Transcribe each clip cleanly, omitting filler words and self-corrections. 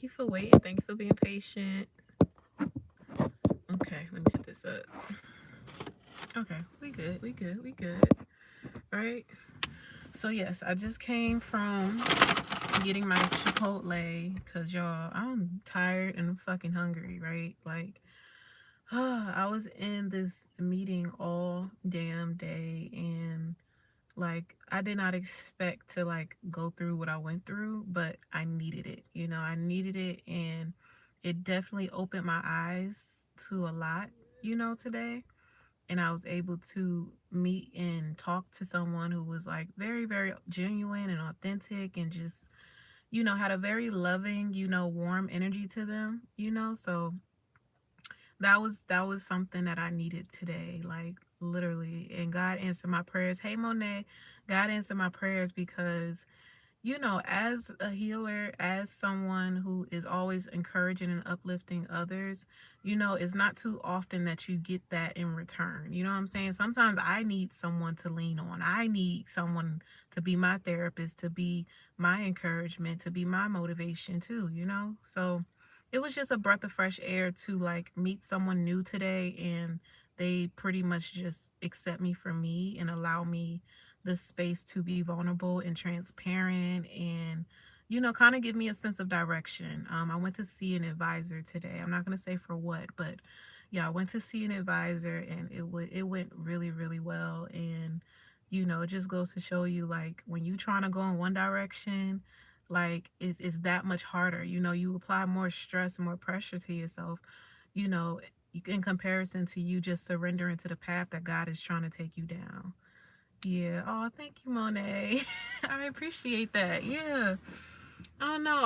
you for waiting. Thank you for being patient. Okay, let me set this up. Okay, we good. We good. We good. All right. So yes, I just came from getting my Chipotle because y'all, I'm tired and I'm fucking hungry. Right? Like, I was in this meeting all damn day and like I did not expect to like go through what I went through, but I needed it. I needed it, and it definitely opened my eyes to a lot, today. And I was able to meet and talk to someone who was like very, very genuine and authentic and just, had a very loving, warm energy to them, So that was something that I needed today, like literally. And God answered my prayers. Hey Monet, God answered my prayers because as a healer, as someone who is always encouraging and uplifting others, it's not too often that you get that in return. You know what I'm saying? Sometimes I need someone to lean on. I need someone to be my therapist, to be my encouragement, to be my motivation too, So it was just a breath of fresh air to like meet someone new today, and they pretty much just accept me for me and allow me the space to be vulnerable and transparent, and kind of give me a sense of direction. I went to see an advisor today. I'm not going to say for what, but yeah, I went to see an advisor, and it went really, really well. And it just goes to show you, like, when you trying to go in one direction, like it's that much harder. You apply more stress, more pressure to yourself, you know in comparison to you just surrendering to the path that God is trying to take you down. Yeah. Oh, thank you, Monet. I appreciate that. Yeah. I don't know.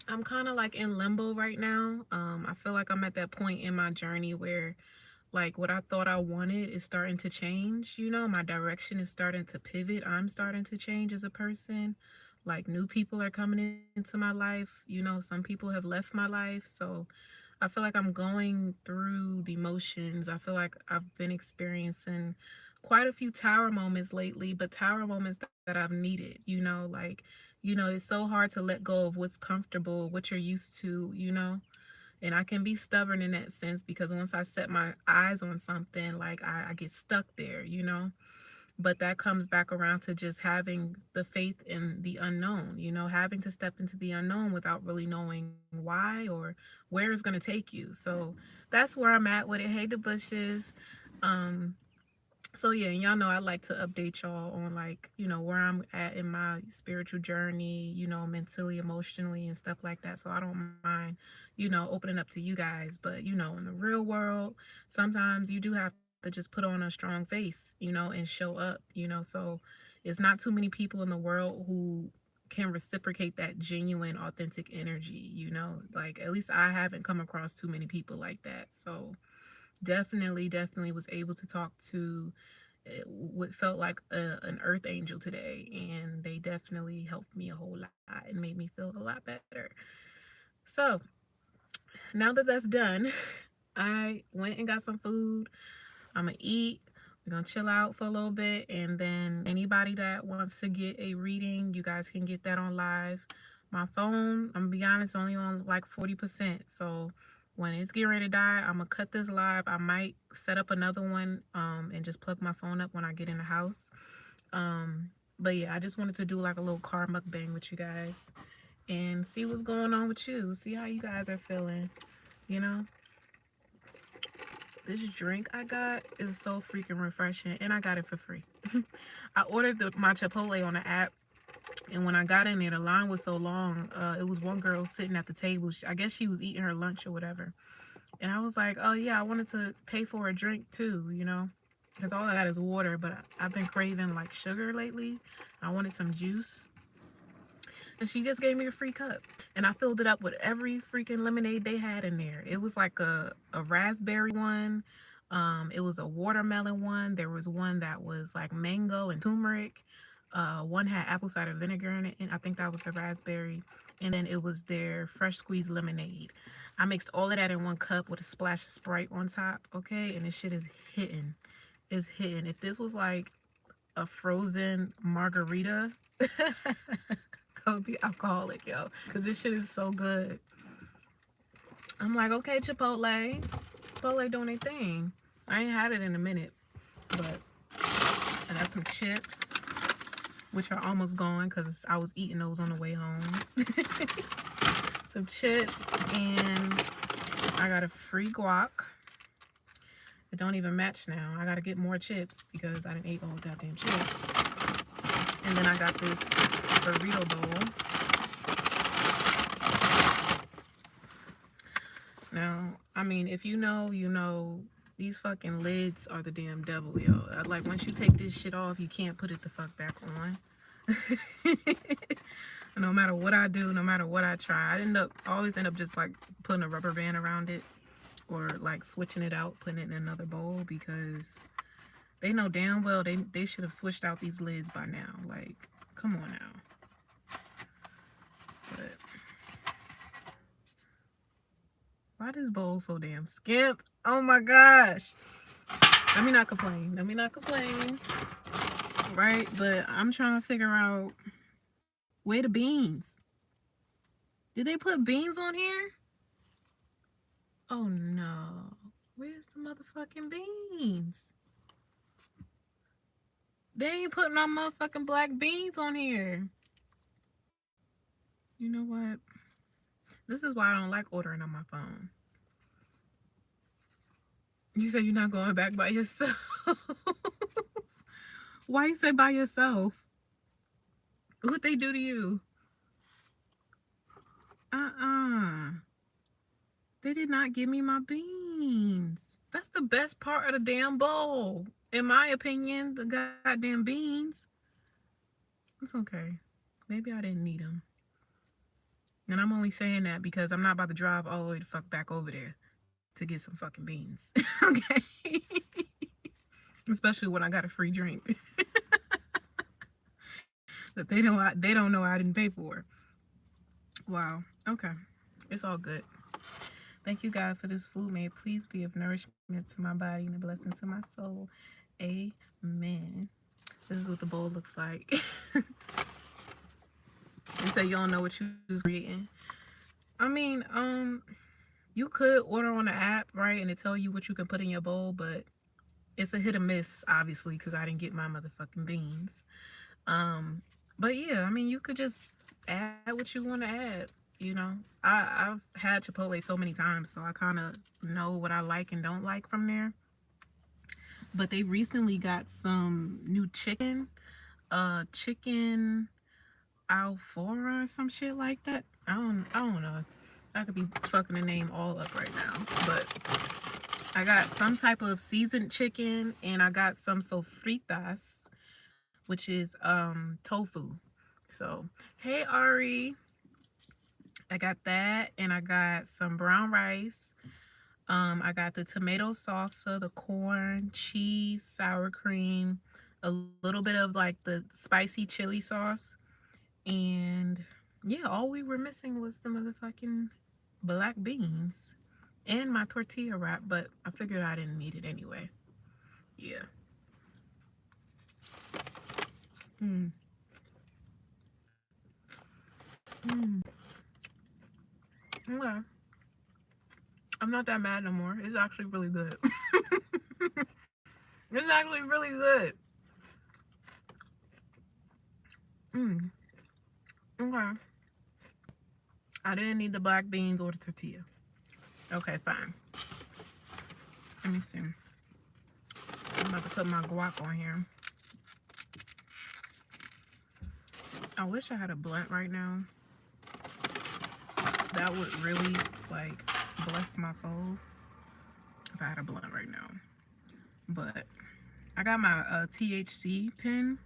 I'm kind of like in limbo right now. I feel like I'm at that point in my journey where like what I thought I wanted is starting to change. My direction is starting to pivot. I'm starting to change as a person. Like new people are coming into my life. Some people have left my life. So I feel like I'm going through the motions. I feel like I've been experiencing quite a few tower moments lately, but tower moments that I've needed, like, it's so hard to let go of what's comfortable, what you're used to, and I can be stubborn in that sense because once I set my eyes on something, like I get stuck there, But that comes back around to just having the faith in the unknown, having to step into the unknown without really knowing why or where it's going to take you. So that's where I'm at with it. Hey, the bushes. Um, so yeah, and y'all know I like to update y'all on, like, where I'm at in my spiritual journey, mentally, emotionally, and stuff like that. So I don't mind, opening up to you guys. But in the real world, sometimes you do have to just put on a strong face, and show up, So it's not too many people in the world who can reciprocate that genuine, authentic energy, Like, at least I haven't come across too many people like that. So definitely was able to talk to what felt like an earth angel today, and they definitely helped me a whole lot and made me feel a lot better. So now that that's done, I went and got some food. I'm gonna eat. We're gonna chill out for a little bit, and then anybody that wants to get a reading, you guys can get that on live. My phone, I'm gonna be honest, only on like 40%. So when it's getting ready to die, I'm gonna cut this live. I might set up another one and just plug my phone up when I get in the house. But yeah, I just wanted to do like a little car mukbang with you guys and see what's going on with you. See how you guys are feeling, you know? This drink I got is so freaking refreshing, and I got it for free. I ordered my Chipotle on the app, and when I got in there, the line was so long. It was one girl sitting at the table. I guess she was eating her lunch or whatever. And I was like, oh, yeah, I wanted to pay for a drink too, Because all I got is water, but I've been craving like sugar lately. I wanted some juice. And she just gave me a free cup. And I filled it up with every freaking lemonade they had in there. It was like a raspberry one. It was a watermelon one. There was one that was like mango and turmeric. One had apple cider vinegar in it, and I think that was the raspberry. And then it was their fresh squeezed lemonade. I mixed all of that in one cup with a splash of Sprite on top, okay? And this shit is hitting. It's hitting. If this was like a frozen margarita, healthy alcoholic, yo, because this shit is so good. I'm like, okay, Chipotle doing their thing. I ain't had it in a minute, but I got some chips, which are almost gone because I was eating those on the way home. Some chips, and I got a free guac. It don't even match now. I gotta get more chips because I didn't eat all the goddamn chips. And then I got this burrito bowl. Now, I mean, if you know, you know, these fucking lids are the damn devil, yo. Like, once you take this shit off, you can't put it the fuck back on. No matter what I do, no matter what I try, I always end up just like putting a rubber band around it, or like switching it out, putting it in another bowl, because they know damn well they should have switched out these lids by now. Like, come on now. But why this bowl so damn skimp? Oh my gosh. Let me not complain. Let me not complain. Right? But I'm trying to figure out, where the beans? Did they put beans on here? Oh no. Where's the motherfucking beans? They ain't putting no motherfucking black beans on here. You know what? This is why I don't like ordering on my phone. You say you're not going back by yourself. Why you say by yourself? What'd they do to you? They did not give me my beans. That's the best part of the damn bowl. In my opinion, the goddamn beans. It's okay. Maybe I didn't need them. And I'm only saying that because I'm not about to drive all the way the fuck back over there to get some fucking beans. Okay? Especially when I got a free drink. That they don't know I didn't pay for. Wow. Okay. It's all good. Thank you, God, for this food. May it please be of nourishment to my body and a blessing to my soul. Amen. This is what the bowl looks like. And say you don't know what you was creating. I mean, you could order on the app, right, and it tell you what you can put in your bowl, but it's a hit or miss, obviously, because I didn't get my motherfucking beans. But yeah, I mean, you could just add what you want to add. You know, I've had Chipotle so many times, so I kind of know what I like and don't like from there. But they recently got some new chicken Alfora or some shit like that. I don't know. I could be fucking the name all up right now, but I got some type of seasoned chicken, and I got some sofritas, which is tofu. So hey Ari, I got that, and I got some brown rice. I got the tomato salsa, the corn, cheese, sour cream, a little bit of like the spicy chili sauce, and yeah, all we were missing was the motherfucking black beans and my tortilla wrap, but I figured I didn't need it anyway. Yeah. Okay. I'm not that mad no more. It's actually really good. It's actually really good. Okay. I didn't need the black beans or the tortilla. Okay, fine. Let me see. I'm about to put my guac on here. I wish I had a blunt right now. That would really, like, bless my soul if I had a blunt right now. But I got my THC pen,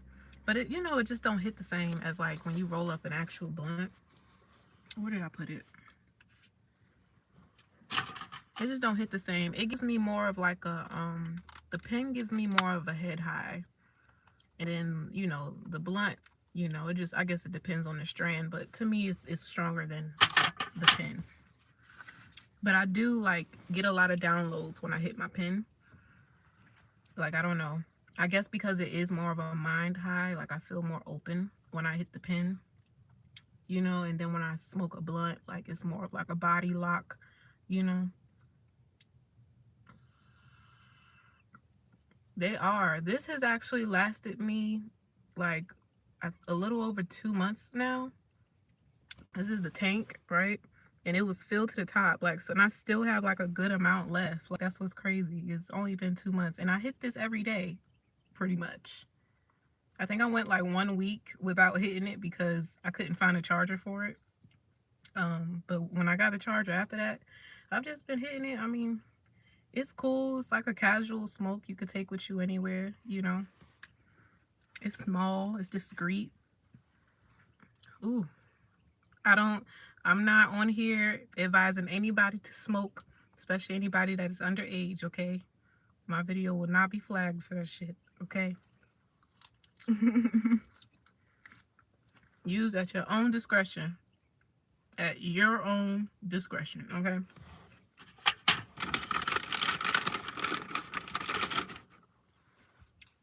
but it, you know, it just don't hit the same as like when you roll up an actual blunt. Where did I put it? It just don't hit the same. It gives me more of like a the pen gives me more of a head high, and then, you know, the blunt, you know, it just, I guess it depends on the strand, but to me it's stronger than the pen. But I do like get a lot of downloads when I hit my pen. Like, I don't know, I guess because it is more of a mind high, like I feel more open when I hit the pen. you know, and then when I smoke a blunt, like it's more of like a body lock, you know. They are. This has actually lasted me like a little over 2 months now. This is the tank, right? And it was filled to the top, like, so, and I still have like a good amount left. Like, that's what's crazy. It's only been 2 months, and I hit this every day, pretty much. I think I went like 1 week without hitting it because I couldn't find a charger for it. But when I got a charger after that, I've just been hitting it. I mean, it's cool. It's like a casual smoke you could take with you anywhere, you know. It's small, it's discreet. Ooh, I'm not on here advising anybody to smoke, especially anybody that is underage, okay? My video will not be flagged for that shit, okay? Use at your own discretion. At your own discretion, okay?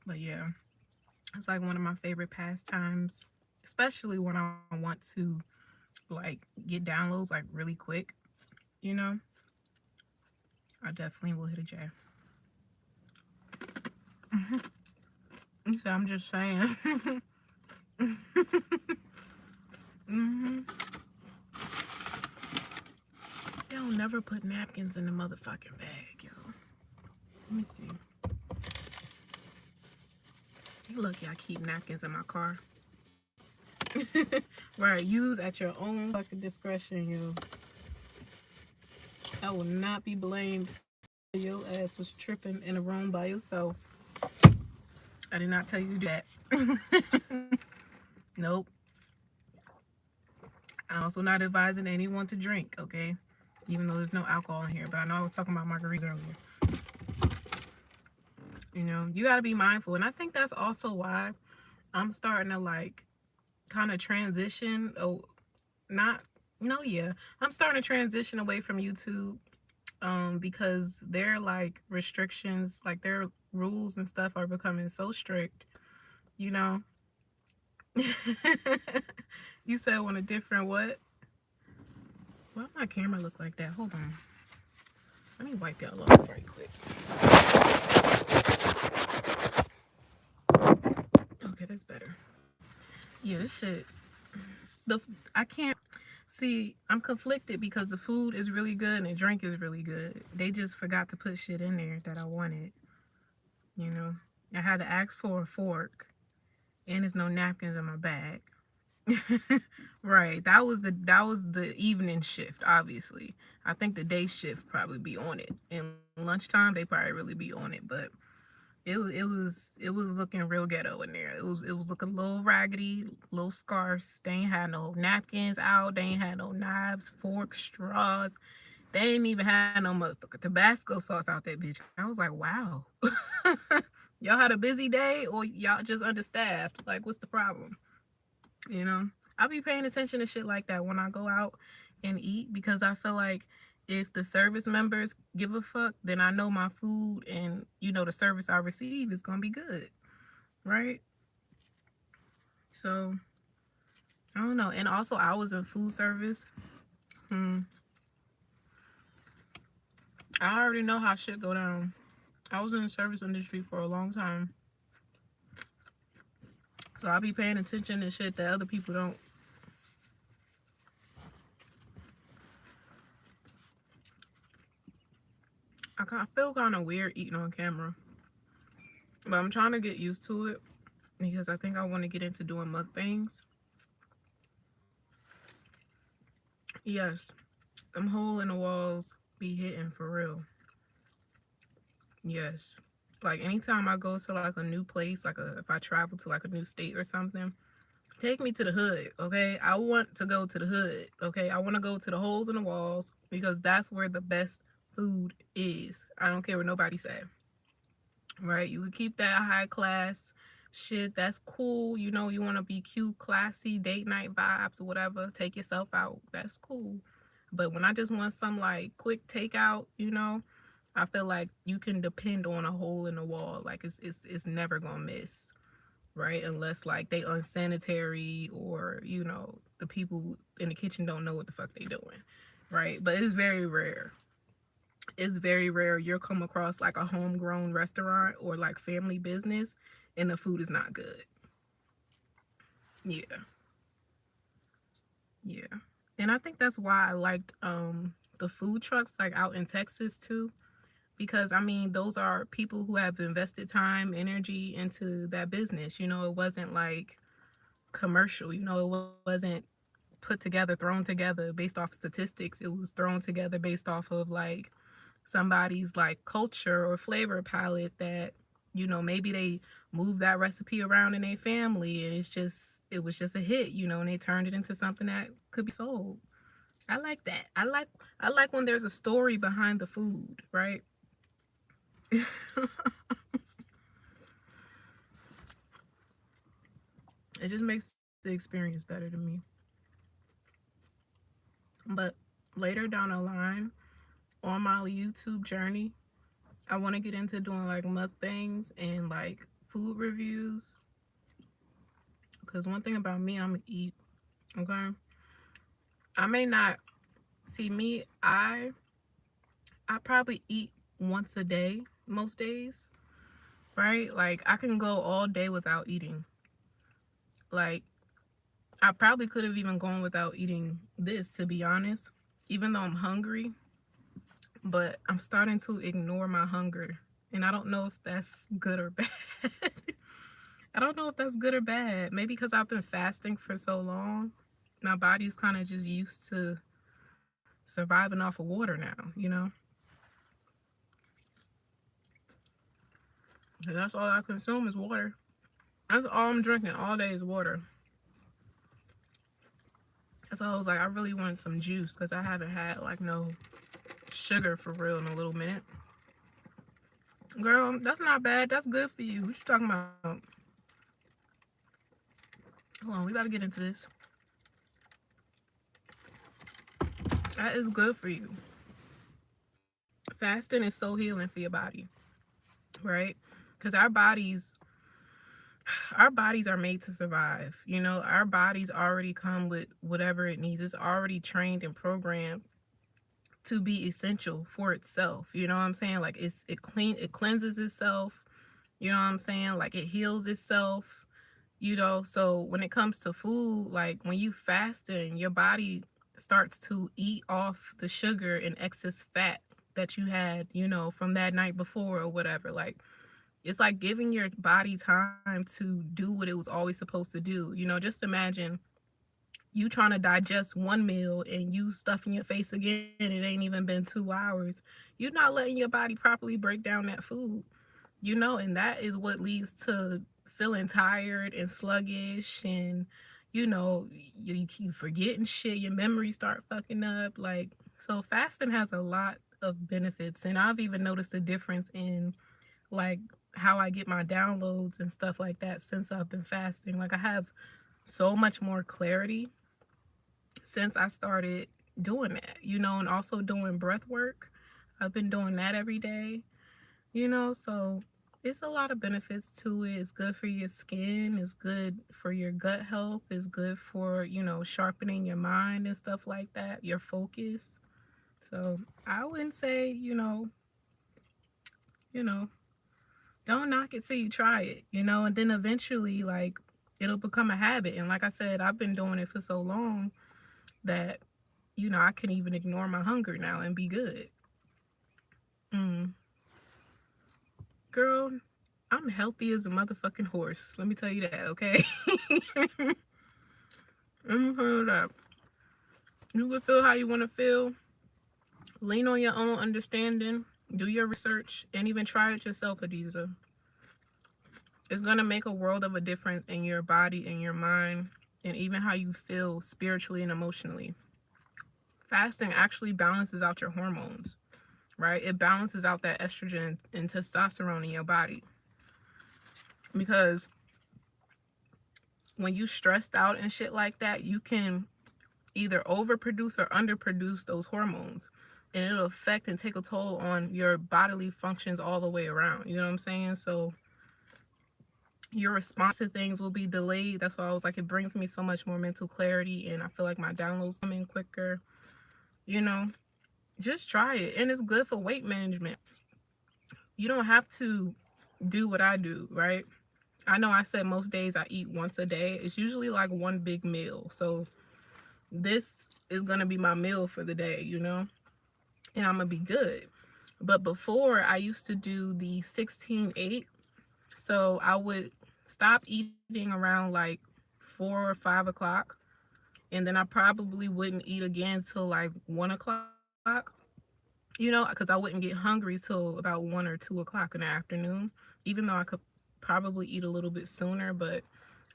But yeah, it's like one of my favorite pastimes, especially when I want to like get downloads like really quick, you know. I definitely will hit a J. So I'm just saying. Y'all never put napkins in the motherfucking bag, yo. Let me see. Look, y'all keep napkins in my car. Right, use at your own fucking discretion, yo. I will not be blamed. Your ass was tripping in a room by yourself. I did not tell you that. Nope. I'm also not advising anyone to drink, okay? Even though there's no alcohol in here. But I know I was talking about margaritas earlier. You know, you got to be mindful. And I think that's also why I'm starting to like kind of transition. I'm starting to transition away from YouTube. Because their like restrictions, like their rules and stuff are becoming so strict, you know. You said on a different what? Why my camera look like that? Hold on. Let me wipe y'all off right quick. Okay, that's better. Yeah, this shit. I can't see. I'm conflicted because the food is really good and the drink is really good. They just forgot to put shit in there that I wanted. You know, I had to ask for a fork, and there's no napkins in my bag. Right, that was the evening shift. Obviously, I think the day shift probably be on it, and lunchtime they probably really be on it. But it was looking real ghetto in there. It was looking a little raggedy, little scarce. They ain't had no napkins out. They ain't had no knives, forks, straws. They ain't even had no motherfucking Tabasco sauce out that bitch. I was like, wow. Y'all had a busy day, or y'all just understaffed? Like, what's the problem? You know, I'll be paying attention to shit like that when I go out and eat, because I feel like if the service members give a fuck, then I know my food and, you know, the service I receive is gonna be good, right? So I don't know. And also, I was in food service. I already know how shit go down. I was in the service industry for a long time, so I'll be paying attention to shit that other people don't. I feel kind of weird eating on camera, but I'm trying to get used to it because I think I want to get into doing mukbangs. Yes, them hole in the walls be hitting for real. Yes, like anytime I go to like a new place, like if I travel to like a new state or something, take me to the hood, okay? I want to go to the hood, okay? I want to go to the holes in the walls because that's where the best food is. I don't care what nobody say, right? You can keep that high class shit. That's cool. You know, you want to be cute, classy, date night vibes or whatever. Take yourself out. That's cool. But when I just want some like quick takeout, you know, I feel like you can depend on a hole in the wall. Like it's never gonna miss, right? Unless like they unsanitary, or the people in the kitchen don't know what the fuck they doing, right? But it's very rare. It's very rare you'll come across like a homegrown restaurant or like family business and the food is not good. Yeah. Yeah. And I think that's why I liked the food trucks like out in Texas too, because I mean those are people who have invested time, energy into that business. It wasn't like commercial. It wasn't put together, thrown together based off statistics. It was thrown together based off of like somebody's like culture or flavor palette that maybe they moved that recipe around in their family and it was just a hit, and they turned it into something that could be sold. I like that. I like when there's a story behind the food, right? It just makes the experience better to me. But later down the line on my YouTube journey, I want to get into doing like mukbangs and like food reviews. Because one thing about me, I'm gonna eat. Okay, I may not see me. I probably eat once a day most days, right? Like I can go all day without eating. Like I probably could have even gone without eating this, to be honest, even though I'm hungry. But I'm starting to ignore my hunger, and I don't know if that's good or bad. I don't know if that's good or bad. Maybe because I've been fasting for so long, my body's kind of just used to surviving off of water now. And that's all I consume is water. That's all I'm drinking all day is water. So I was like, I really want some juice because I haven't had like no sugar for real in a little minute. Girl, that's not bad. That's good for you. What you talking about? Hold on, we about to get into this. That is good for you. Fasting is so healing for your body, right? Because our bodies are made to survive. Our bodies already come with whatever it needs. It's already trained and programmed to be essential for itself. You know what I'm saying? Like it cleanses itself. You know what I'm saying? Like it heals itself. So when it comes to food, like when you fasting, your body starts to eat off the sugar and excess fat that you had, from that night before or whatever. Like it's like giving your body time to do what it was always supposed to do. Just imagine you trying to digest one meal and you stuffing your face again. It ain't even been 2 hours. You're not letting your body properly break down that food. And that is what leads to feeling tired and sluggish, and you forgetting shit. Your memories start fucking up. Like, so fasting has a lot of benefits, and I've even noticed a difference in like how I get my downloads and stuff like that since I've been fasting. Like I have so much more clarity since I started doing that, and also doing breath work. I've been doing that every day, so it's a lot of benefits to it. It's good for your skin, it's good for your gut health, it's good for, sharpening your mind and stuff like that, your focus. So I wouldn't say, you know, don't knock it till you try it, and then eventually like it'll become a habit. And like I said, I've been doing it for so long that, I can even ignore my hunger now and be good. Mm. Girl, I'm healthy as a motherfucking horse. Let me tell you that, okay? Let me tell you that. You can feel how you want to feel. Lean on your own understanding. Do your research and even try it yourself, Adiza. It's going to make a world of a difference in your body and your mind and even how you feel spiritually and emotionally. Fasting actually balances out your hormones, right? It balances out that estrogen and testosterone in your body. Because when you stressed out and shit like that, you can either overproduce or underproduce those hormones. And it'll affect and take a toll on your bodily functions all the way around. You know what I'm saying? So Your response to things will be delayed. That's why I was like, it brings me so much more mental clarity, and I feel like my downloads come in quicker. You know, just try it. And it's good for weight management. You don't have to do what I do, right? I know I said most days I eat once a day. It's usually like one big meal. So this is going to be my meal for the day, you know, and I'm going to be good. But before, I used to do the 16-8. So I would stop eating around like 4 or 5 o'clock. And then I probably wouldn't eat again till like 1 o'clock, you know, because I wouldn't get hungry till about 1 or 2 o'clock in the afternoon, even though I could probably eat a little bit sooner. But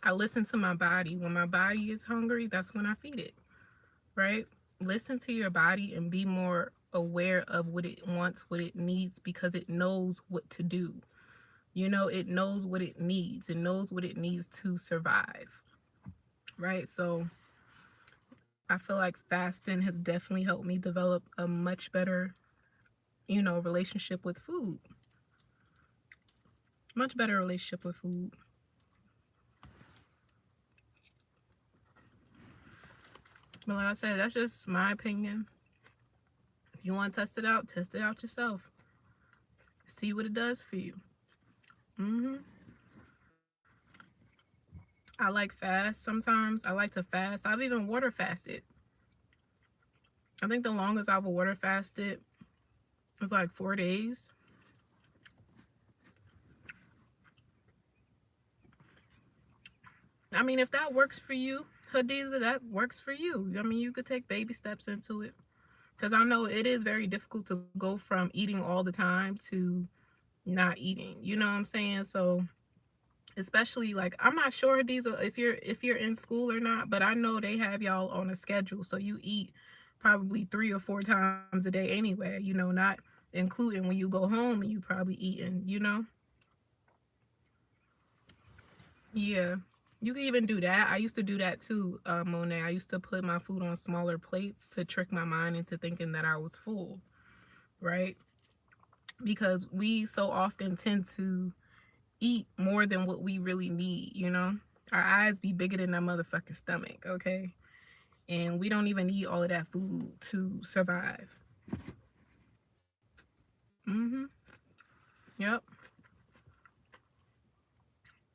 I listen to my body. When my body is hungry, that's when I feed it, right? Listen to your body and be more aware of what it wants, what it needs, because it knows what to do. You know, it knows what it needs. It knows what it needs to survive, right? So I feel like fasting has definitely helped me develop a much better, you know, relationship with food. Much better relationship with food. But like I said, that's just my opinion. If you want to test it out yourself. See what it does for you. hmm I like fast sometimes. I like to fast. I've even water fasted. I think the longest I've water fasted was like 4 days. I mean, if that works for you, Hadiza, that works for you. I mean, you could take baby steps into it. Because I know it is very difficult to go from eating all the time to not eating. You know what I'm saying? So especially like I'm not sure these are if you're in school or not, but I know they have y'all on a schedule, so you eat probably 3 or 4 times a day anyway, you know, not including when you go home and you probably eating, you know. Yeah, you can even do that. I used to do that too, Monet. I used to put my food on smaller plates to trick my mind into thinking that I was full, right? Because we so often tend to eat more than what we really need, you know? Our eyes be bigger than our motherfucking stomach, okay? And we don't even need all of that food to survive. Mm-hmm. Yep.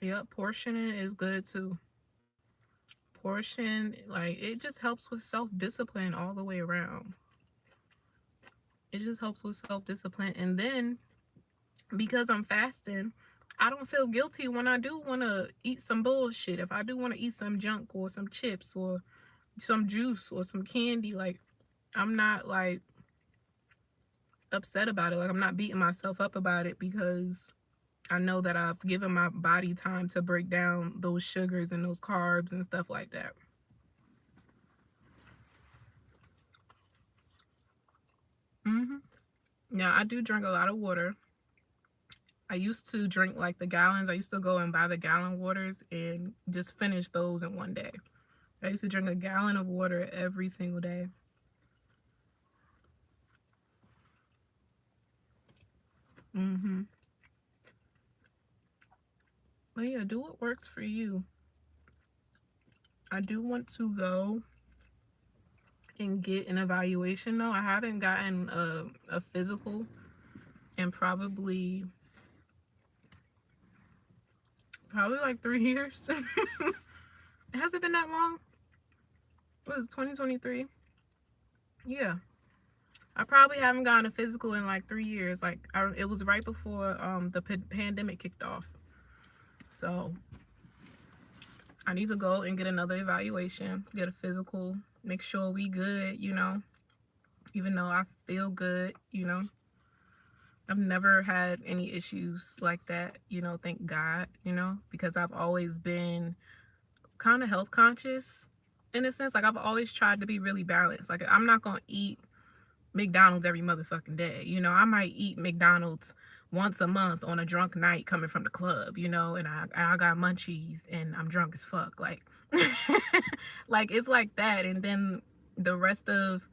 Yep. Portioning is good too. Portion, like, it just helps with self-discipline all the way around. It just helps with self-discipline. And then because I'm fasting, I don't feel guilty when I do want to eat some bullshit. If I do want to eat some junk or some chips or some juice or some candy, like, I'm not like upset about it. Like, I'm not beating myself up about it because I know that I've given my body time to break down those sugars and those carbs and stuff like that. hmm Now, I do drink a lot of water. I used to drink like the gallons. I used to go and buy the gallon waters and just finish those in one day. I used to drink a gallon of water every single day. hmm But yeah, do what works for you. I do want to go and get an evaluation though. I haven't gotten a physical in probably like 3 years. Has it been that long? What was 2023? Yeah. I probably haven't gotten a physical in like 3 years. Like it was right before the pandemic kicked off. So I need to go and get another evaluation, get a physical, make sure we good, you know, even though I feel good, you know. I've never had any issues like that, you know, thank God, you know, because I've always been kind of health conscious in a sense. Like, I've always tried to be really balanced. Like, I'm not going to eat McDonald's every motherfucking day. You know, I might eat McDonald's once a month on a drunk night coming from the club, you know, and I got munchies and I'm drunk as fuck. Like, like, it's like that. And then the rest of,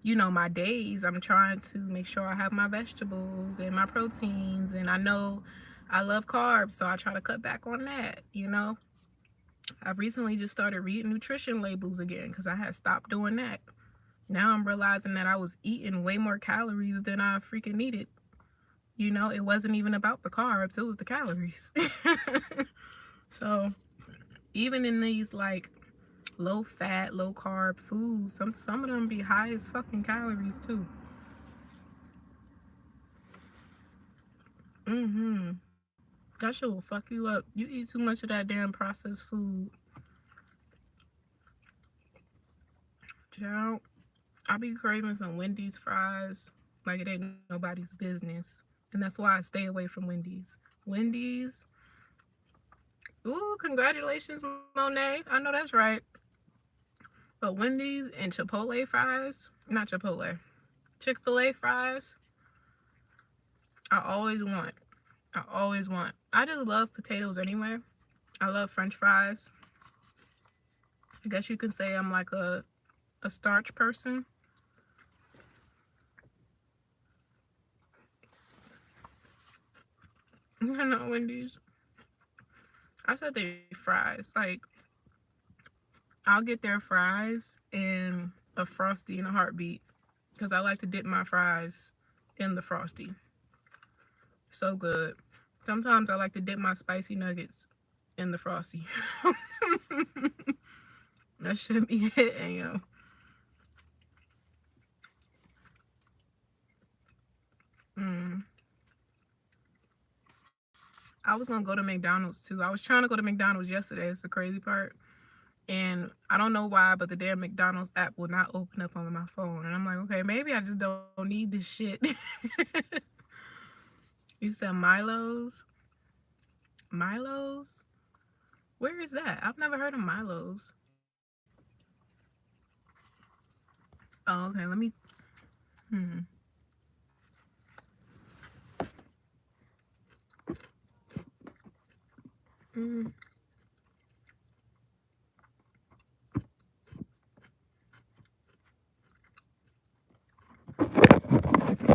you know, my days, I'm trying to make sure I have my vegetables and my proteins. And I know I love carbs, so I try to cut back on that, you know. I've recently just started reading nutrition labels again because I had stopped doing that. Now I'm realizing that I was eating way more calories than I freaking needed. You know, it wasn't even about the carbs, it was the calories. So even in these like low fat, low carb foods, some of them be high as fucking calories too. That shit will fuck you up. You eat too much of that damn processed food. Child, I be craving some Wendy's fries like it ain't nobody's business. And that's why I stay away from Wendy's. Wendy's, ooh, congratulations, Monet. I know that's right. But Wendy's and Chipotle fries, not Chipotle, Chick-fil-A fries, I always want. I always want. I just love potatoes anyway. I love French fries. I guess you can say I'm like a starch person. You know, Wendy's. I said they fries. Like, I'll get their fries and a Frosty in a heartbeat because I like to dip my fries in the Frosty. So good. Sometimes I like to dip my spicy nuggets in the Frosty. That should be hitting, yo. I was gonna go to McDonald's too. I was trying to go to McDonald's yesterday. It's the crazy part. And I don't know why, but the damn McDonald's app will not open up on my phone. And I'm like, okay, maybe I just don't need this shit. You said Milo's? Milo's? Where is that? I've never heard of Milo's. Oh, okay. Let me.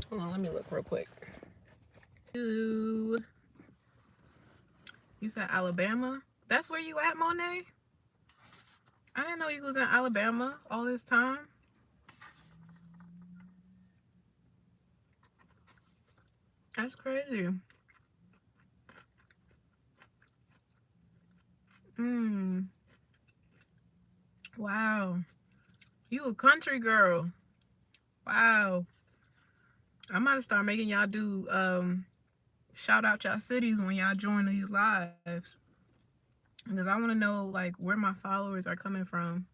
Hold on, let me look real quick. You said Alabama? That's where you at, Monet? I didn't know you was in Alabama all this time. That's crazy. Wow. You a country girl. Wow. I might start making y'all do shout out y'all cities when y'all join these lives. Because I want to know like where my followers are coming from.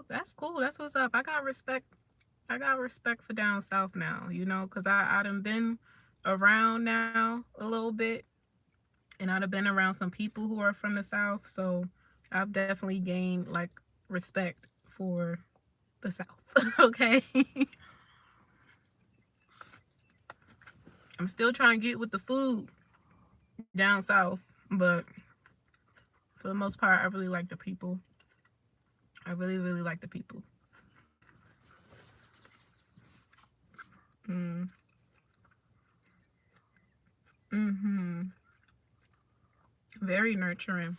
That's cool. That's what's up. I got respect for down south now, you know, because I done been around now a little bit. And I'd have been around some people who are from the South. So I've definitely gained like respect for the South. Okay. I'm still trying to get with the food down south, but for the most part, I really like the people. I really, really like the people. Very nurturing.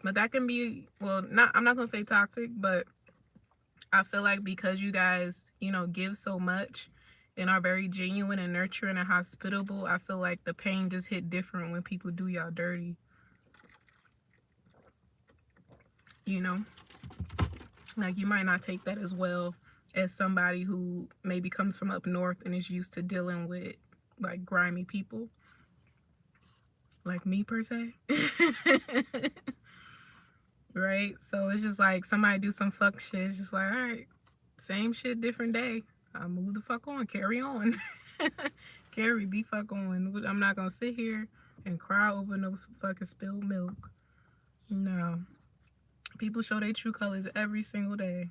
But that can be, well, I'm not gonna say toxic, but I feel like because you guys, you know, give so much and are very genuine and nurturing and hospitable, I feel like the pain just hit different when people do y'all dirty. You know? Like you might not take that as well as somebody who maybe comes from up north and is used to dealing with like grimy people. Like me per se. Right? So it's just like somebody do some fuck shit. It's just like, all right, same shit, different day. I'll move the fuck on, carry on. Carry the fuck on. I'm not gonna sit here and cry over no fucking spilled milk. No. People show their true colors every single day.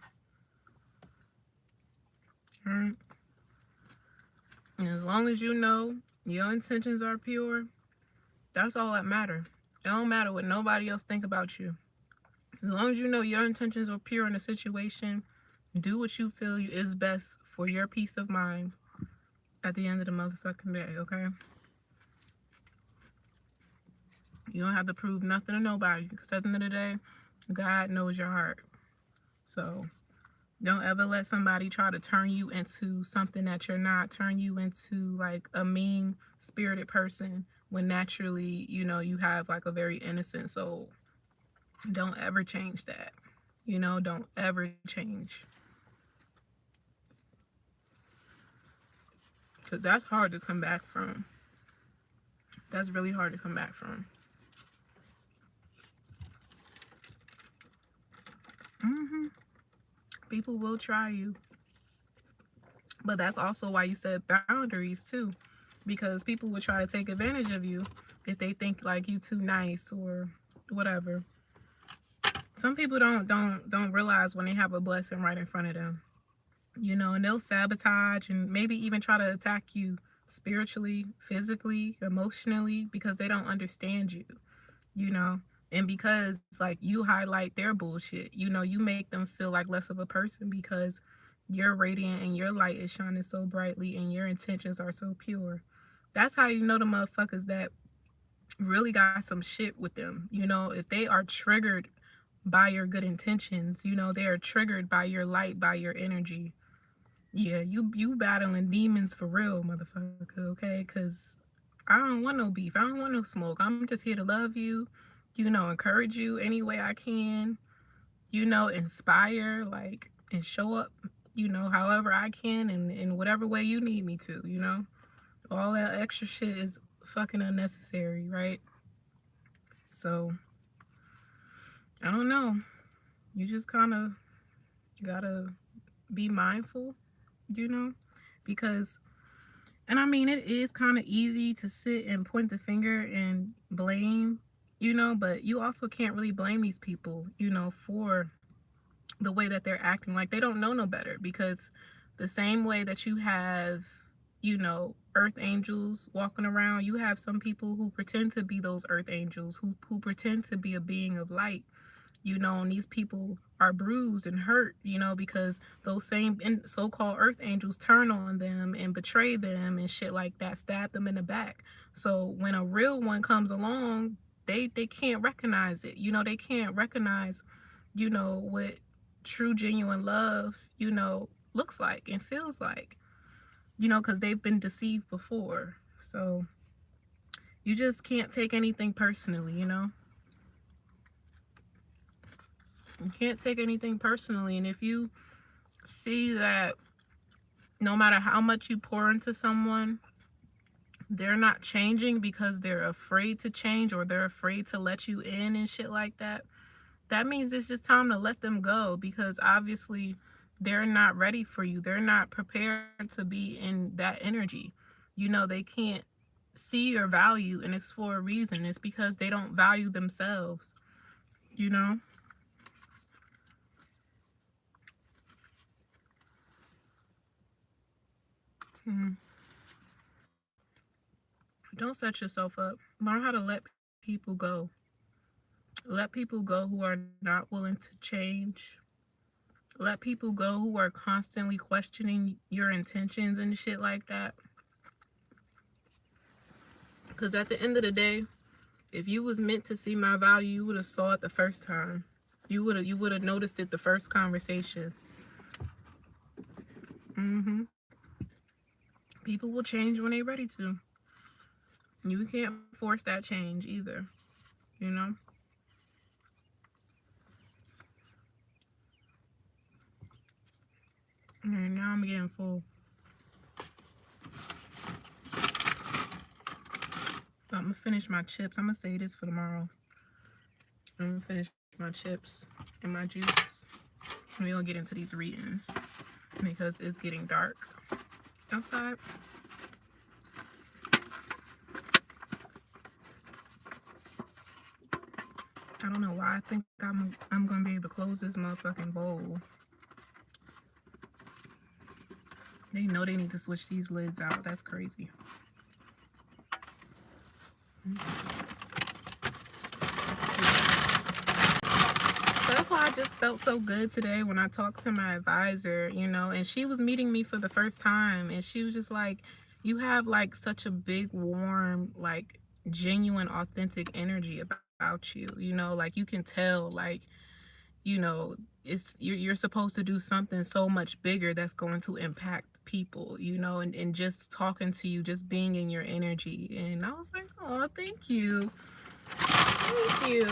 Right? And as long as you know your intentions are pure, that's all that matters. It don't matter what nobody else think about you. As long as you know your intentions are pure in a situation, do what you feel is best for your peace of mind. at the end of the motherfucking day, okay? You don't have to prove nothing to nobody, because at the end of the day, God knows your heart. So don't ever let somebody try to turn you into something that you're not, turn you into like a mean spirited person when naturally, you know, you have like a very innocent soul. Don't ever change that. You know, don't ever change. Because that's hard to come back from. That's really hard to come back from. People will try you. But that's also why you set boundaries too. Because people will try to take advantage of you if they think like you too nice or whatever. Some people don't realize when they have a blessing right in front of them. You know, and they'll sabotage and maybe even try to attack you spiritually, physically, emotionally, because they don't understand you, you know. And because like you highlight their bullshit, you know, you make them feel like less of a person because you're radiant and your light is shining so brightly and your intentions are so pure. That's how you know the motherfuckers that really got some shit with them. You know, if they are triggered by your good intentions, you know, they are triggered by your light, by your energy. Yeah, you battling demons for real, motherfucker, okay? Because I don't want no beef. I don't want no smoke. I'm just here to love you, you know, encourage you any way I can, you know, inspire, like, and show up, you know, however I can and in whatever way you need me to, you know? All that extra shit is fucking unnecessary, right? So, I don't know. You just kind of gotta be mindful, you know? Because, and I mean, it is kind of easy to sit and point the finger and blame, you know, but you also can't really blame these people, you know, for the way that they're acting. Like, they don't know no better, because the same way that you have, you know, earth angels walking around, you have some people who pretend to be those earth angels, who pretend to be a being of light, you know, and these people are bruised and hurt, you know, because those same so-called earth angels turn on them and betray them and shit like that, stab them in the back. So when a real one comes along, they can't recognize it, you know, they can't recognize, you know, what true genuine love, you know, looks like and feels like, you know, because they've been deceived before. So you just can't take anything personally, you know. You can't take anything personally. And if you see that no matter how much you pour into someone, they're not changing because they're afraid to change or they're afraid to let you in and shit like that, that means it's just time to let them go, because obviously they're not ready for you. They're not prepared to be in that energy. You know, they can't see your value, and it's for a reason. It's because they don't value themselves, you know? Don't set yourself up. Learn how to let people go. Let people go who are not willing to change. Let people go who are constantly questioning your intentions and shit like that. Because at the end of the day, if you was meant to see my value, you would have saw it the first time. You would have noticed it the first conversation. People will change when they're ready to. You can't force that change either, you know? And now I'm getting full. I'm gonna finish my chips. I'm gonna save this for tomorrow. I'm gonna finish my chips and my juice. And we'll get into these readings because it's getting dark outside. I don't know why I think I'm gonna be able to close this motherfucking bowl. They know they need to switch these lids out. That's crazy. That's why I just felt so good today when I talked to my advisor, you know, and she was meeting me for the first time, and she was just like, You have like such a big, warm, like genuine, authentic energy about you. You know, like you can tell, like, you know, it's you're supposed to do something so much bigger that's going to impact people, you know, and just talking to you, just being in your energy. And I was like, oh, thank you. Thank you.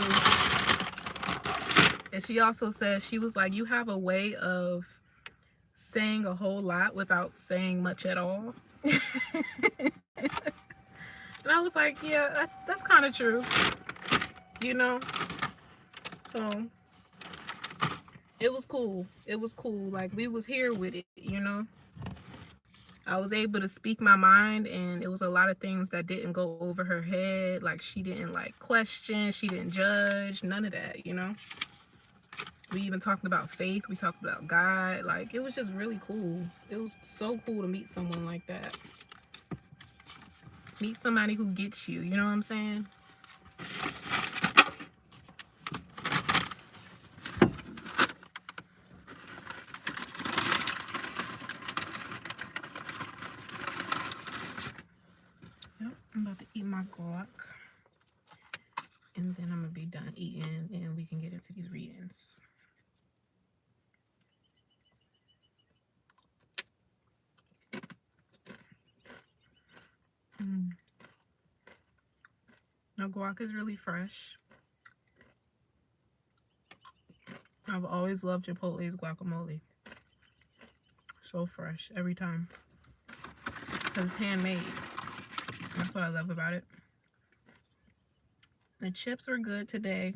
And she also said, she was like, you have a way of saying a whole lot without saying much at all. And I was like, yeah, that's kind of true, you know. So it was cool. It was cool. Like we was here with it, you know. I was able to speak my mind, and it was a lot of things that didn't go over her head. Like she didn't like question, she didn't judge, none of that, you know. We even talked about faith, we talked about God. Like it was just really cool. It was so cool to meet someone like that. Meet somebody who gets you, you know what I'm saying? Yep, I'm about to eat my guac, and then I'm gonna be done eating and we can get into these readings. Mm. My guac is really fresh. I've always loved Chipotle's guacamole. So fresh every time. Because it's handmade. That's what I love about it. The chips were good today.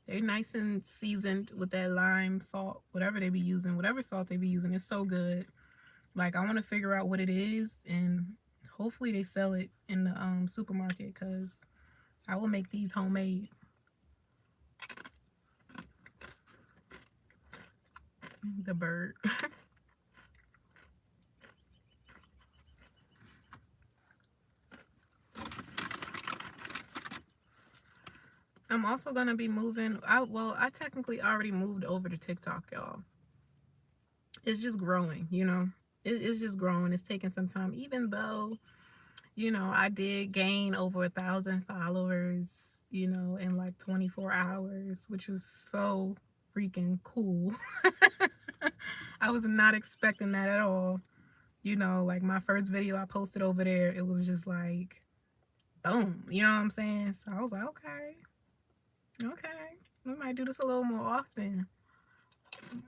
They're nice and seasoned with that lime, salt, whatever they be using. Whatever salt they be using, it's so good. Like, I want to figure out what it is, and hopefully they sell it in the supermarket, because I will make these homemade. The bird. I'm also gonna be moving. I technically already moved over to TikTok, y'all. It's just growing, you know. It's just growing. It's taking some time, even though, you know, I did gain over 1,000 followers, you know, in like 24 hours, which was so freaking cool. I was not expecting that at all. You know, like my first video I posted over there, it was just like, boom, you know what I'm saying? So I was like, okay, we might do this a little more often.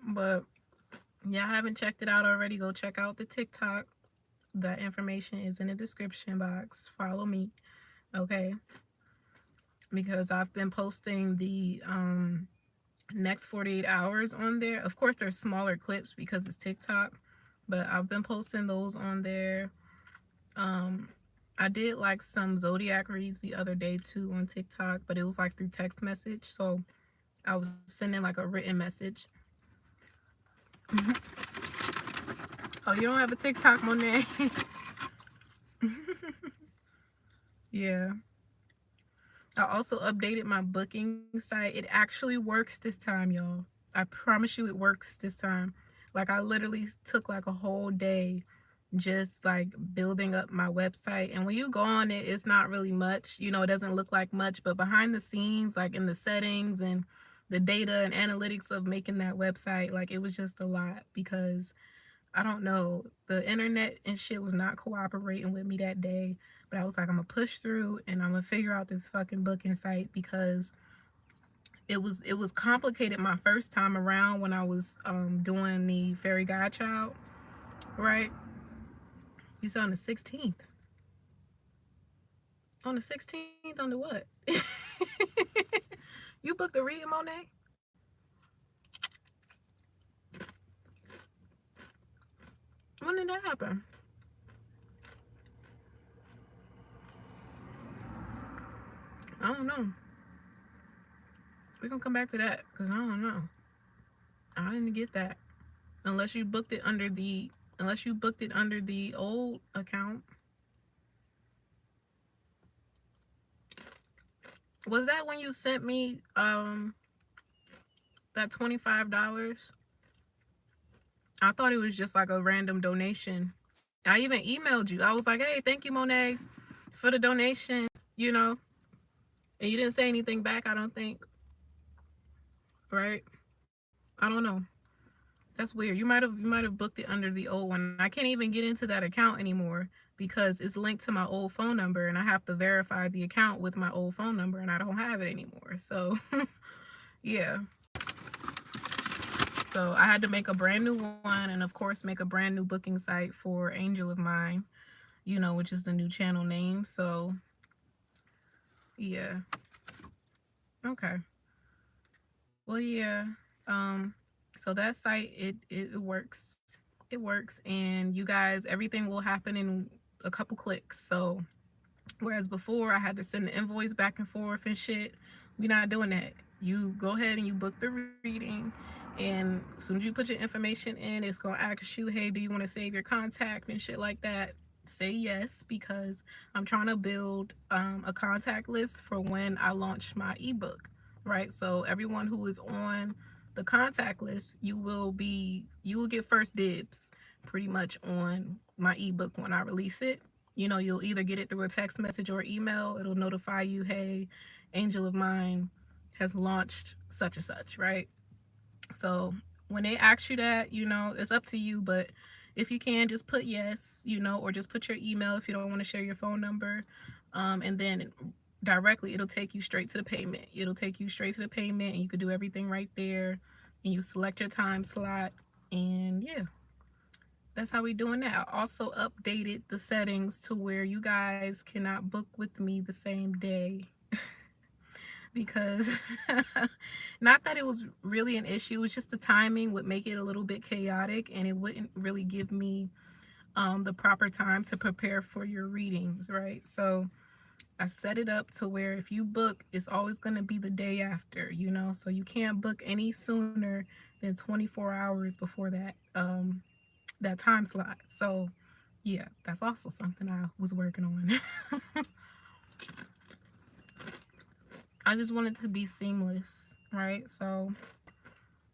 But yeah, I haven't checked it out already. Go check out the TikTok. That information is in the description box. Follow me, okay? Because I've been posting the next 48 hours on there. Of course, there's smaller clips because it's TikTok, but I've been posting those on there. I did like some zodiac reads the other day too on TikTok, but it was like through text message. So I was sending like a written message. Oh, you don't have a TikTok, Monet? Yeah. I also updated my booking site. It actually works this time, y'all. I promise you it works this time. Like I literally took like a whole day just like building up my website. And when you go on it, it's not really much. You know, it doesn't look like much, but behind the scenes, like in the settings and the data and analytics of making that website, like it was just a lot, because I don't know, the internet and shit was not cooperating with me that day. But I was like, I'm gonna push through and I'm gonna figure out this fucking booking site, because it was complicated my first time around when I was doing the fairy godchild, right? You said on the 16th. On the 16th, on the what? You booked the reading, Monet? When did that happen? I don't know. We're gonna come back to that, because I don't know. I didn't get that. Unless you booked it under the old account. Was that when you sent me that $25? I thought it was just like a random donation I even emailed you. I was like, hey, thank you, Monet, for the donation, you know. And you didn't say anything back, I don't think. Right? I don't know. That's weird. You might have booked it under the old one. I can't even get into that account anymore because it's linked to my old phone number and I have to verify the account with my old phone number and I don't have it anymore. So yeah. So I had to make a brand new one and of course make a brand new booking site for Angel of Mine, which is the new channel name. So yeah. Okay. Well, yeah. Um, so that site it works. It works, and you guys, everything will happen in a couple clicks. So whereas before I had to send the invoice back and forth and shit, we're not doing that. You go ahead and you book the reading, and as soon as you put your information in, it's gonna ask you, hey, do you want to save your contact and shit like that. Say yes, because I'm trying to build a contact list for when I launch my ebook, right? So everyone who is on the contact list, you will get first dibs pretty much on my ebook when I release it. You'll either get it through a text message or email. It'll notify you, hey, Angel of Mine has launched such and such, right? So when they ask you that, it's up to you, but if you can, just put yes, or just put your email if you don't want to share your phone number. And then directly, it'll take you straight to the payment. It'll take you straight to the payment, and you could do everything right there. And you select your time slot, and yeah, that's how we doing that. I also updated the settings to where you guys cannot book with me the same day because not that it was really an issue, it's just the timing would make it a little bit chaotic and it wouldn't really give me the proper time to prepare for your readings, right? So I set it up to where if you book, it's always going to be the day after, so you can't book any sooner than 24 hours before that time slot. So yeah, that's also something I was working on. I just want it to be seamless, right? So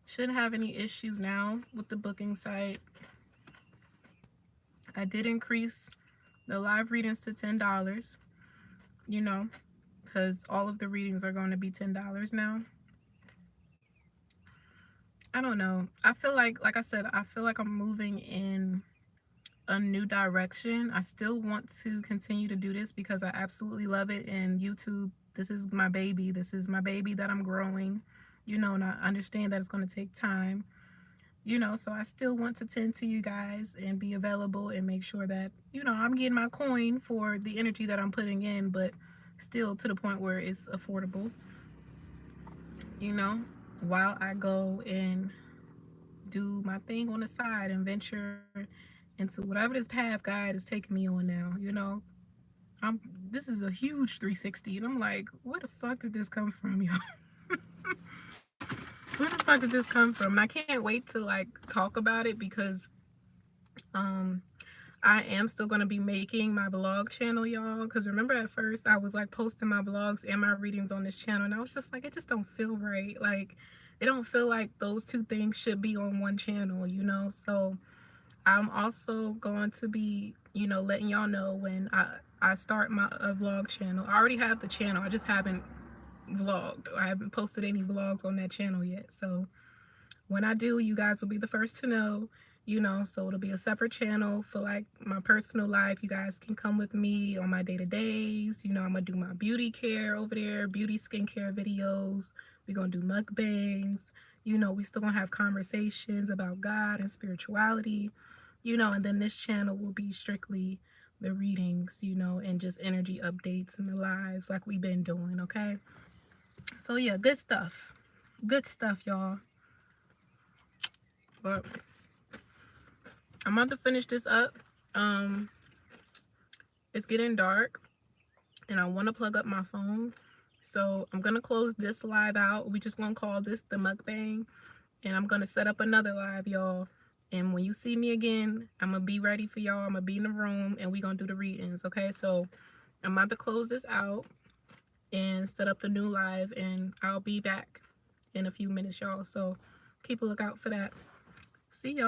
shouldn't have any issues now with the booking site. I did increase the live readings to $10, because all of the readings are going to be $10 now. I don't know. I feel like I said, I feel like I'm moving in a new direction. I still want to continue to do this because I absolutely love it. And YouTube, this is my baby. This is my baby that I'm growing, and I understand that it's going to take time, so I still want to tend to you guys and be available and make sure that, I'm getting my coin for the energy that I'm putting in, but still to the point where it's affordable, while I go and do my thing on the side and venture into whatever this path God is taking me on now. I'm this is a huge 360 and I'm like, where the fuck did this come from, y'all? Where the fuck did this come from? And I can't wait to like talk about it because I am still going to be making my blog channel, y'all, because remember at first I was like posting my blogs and my readings on this channel and I was just like, it just don't feel right. Like it don't feel like those two things should be on one channel, so I'm also going to be, letting y'all know when I start my vlog channel. I already have the channel. I just haven't vlogged. I haven't posted any vlogs on that channel yet. So when I do, you guys will be the first to know, so it'll be a separate channel for like my personal life. You guys can come with me on my day-to-days. I'm gonna do my beauty care over there, beauty skincare videos. We're gonna do mukbangs. We still gonna have conversations about God and spirituality, and then this channel will be strictly the readings, and just energy updates and the lives like we've been doing, okay? So yeah, good stuff. Good stuff, y'all. But I'm about to finish this up. It's getting dark and I want to plug up my phone. So I'm going to close this live out. We just going to call this the mukbang. And I'm going to set up another live, y'all. And when you see me again, I'm going to be ready for y'all. I'm going to be in the room and we're going to do the readings, okay? So I'm about to close this out and set up the new live. And I'll be back in a few minutes, y'all. So keep a lookout for that. See y'all.